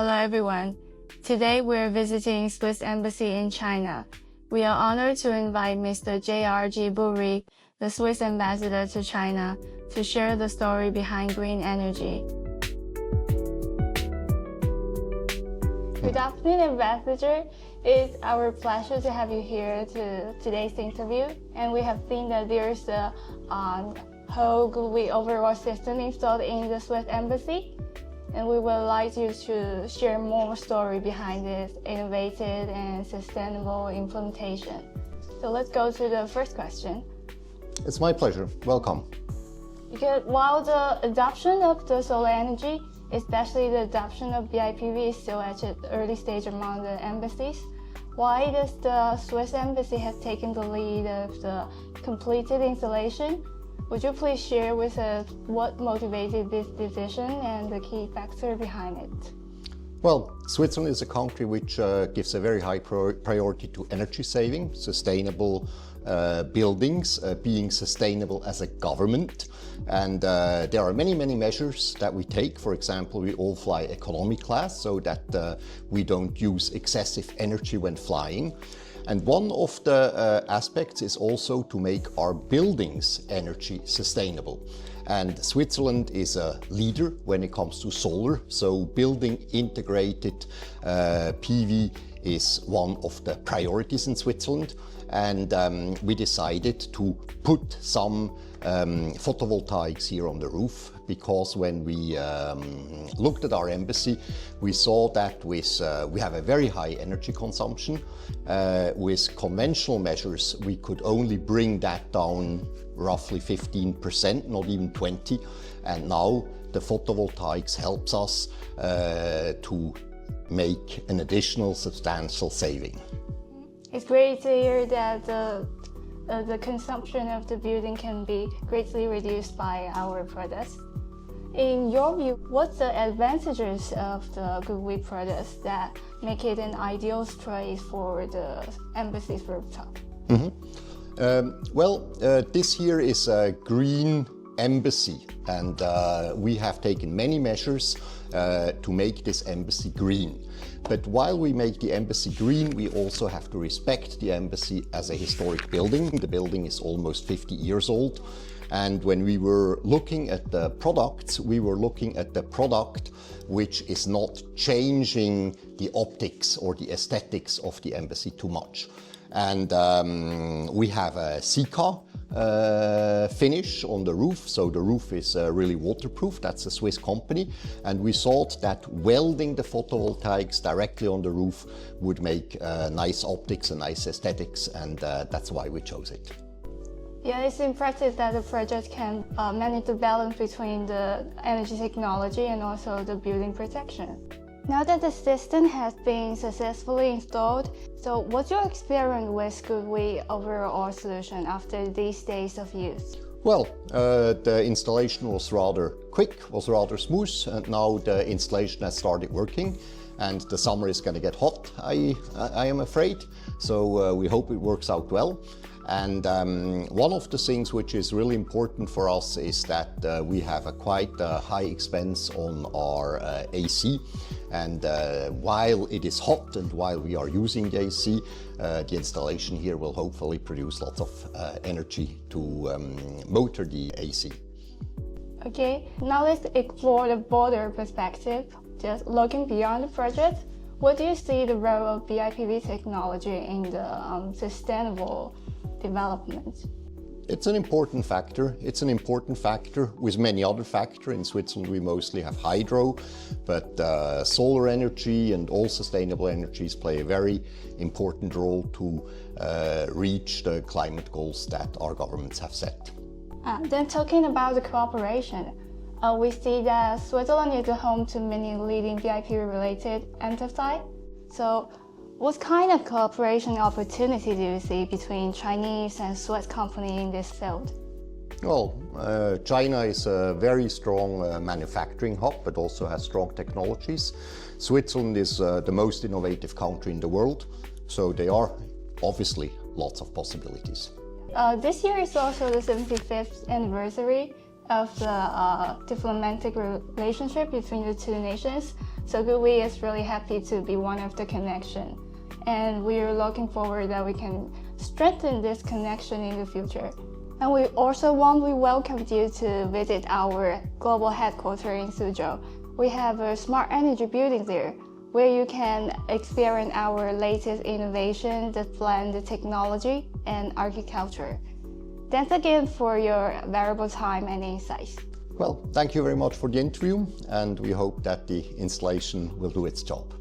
Hello everyone. Today we're visiting Swiss Embassy in China. We are honored to invite Mr. Jürg Burri, the Swiss ambassador to China, to share the story behind green energy. Good afternoon, Ambassador. It's our pleasure to have you here to today's interview. And we have seen that there's a whole GoodWe overall system installed in the Swiss Embassy. And we would like you to share more story behind this innovative and sustainable implementation. So let's go to the first question. It's my pleasure. Welcome. Because while the adoption of the solar energy, especially the adoption of BIPV, is still at an early stage among the embassies, why does the Swiss Embassy have taken the lead of the completed installation? Would you please share with us what motivated this decision and the key factor behind it? Well, Switzerland is a country which gives a very high priority to energy saving, sustainable buildings, being sustainable as a government. And there are many measures that we take. For example, we all fly economy class so that we don't use excessive energy when flying. And one of the aspects is also to make our buildings energy sustainable. And Switzerland is a leader when it comes to solar, so building integrated PV is one of the priorities in Switzerland. And we decided to put some photovoltaics here on the roof, because when we looked at our embassy, we saw that we have a very high energy consumption. With conventional measures, we could only bring that down roughly 15%, not even 20%. And now the photovoltaics helps us to make an additional substantial saving. It's great to hear that the consumption of the building can be greatly reduced by our products. In your view, what's the advantages of the GoodWe products that make it an ideal choice for the embassy's rooftop? This here is a green embassy, and we have taken many measures to make this embassy green. But while we make the embassy green, we also have to respect the embassy as a historic building. The building is almost 50 years old. And when we were looking at the products, we were looking at the product which is not changing the optics or the aesthetics of the embassy too much. And we have a Sika finish on the roof, so the roof is really waterproof. That's a Swiss company, and we thought that welding the photovoltaics directly on the roof would make nice optics and nice aesthetics, and that's why we chose it. Yeah, it's impressive that the project can manage the balance between the energy technology and also the building protection. Now that the system has been successfully installed, so what's your experience with GoodWe overall solution after these days of use? Well, the installation was rather quick, was rather smooth, and now the installation has started working. And the summer is going to get hot, I am afraid, so we hope it works out well. And one of the things which is really important for us is that we have a quite high expense on our AC. And while it is hot and while we are using the AC, the installation here will hopefully produce lots of energy to motor the AC. Okay, now let's explore the broader perspective. Just looking beyond the project, what do you see the role of BIPV technology in the sustainable development? It's an important factor. It's an important factor with many other factors. In Switzerland, we mostly have hydro, but solar energy and all sustainable energies play a very important role to reach the climate goals that our governments have set. Then talking about the cooperation, we see that Switzerland is a home to many leading BIPV-related enterprises. So what kind of cooperation opportunity do you see between Chinese and Swiss companies in this field? Well, China is a very strong manufacturing hub, but also has strong technologies. Switzerland is the most innovative country in the world, so there are obviously lots of possibilities. This year is also the 75th anniversary of the diplomatic relationship between the two nations. So GoodWe is really happy to be one of the connection. And we are looking forward that we can strengthen this connection in the future. And we also warmly welcome you to visit our global headquarters in Suzhou. We have a smart energy building there, where you can experience our latest innovation that blend the technology and architecture. Thanks again for your valuable time and insights. Well, thank you very much for the interview, and we hope that the installation will do its job.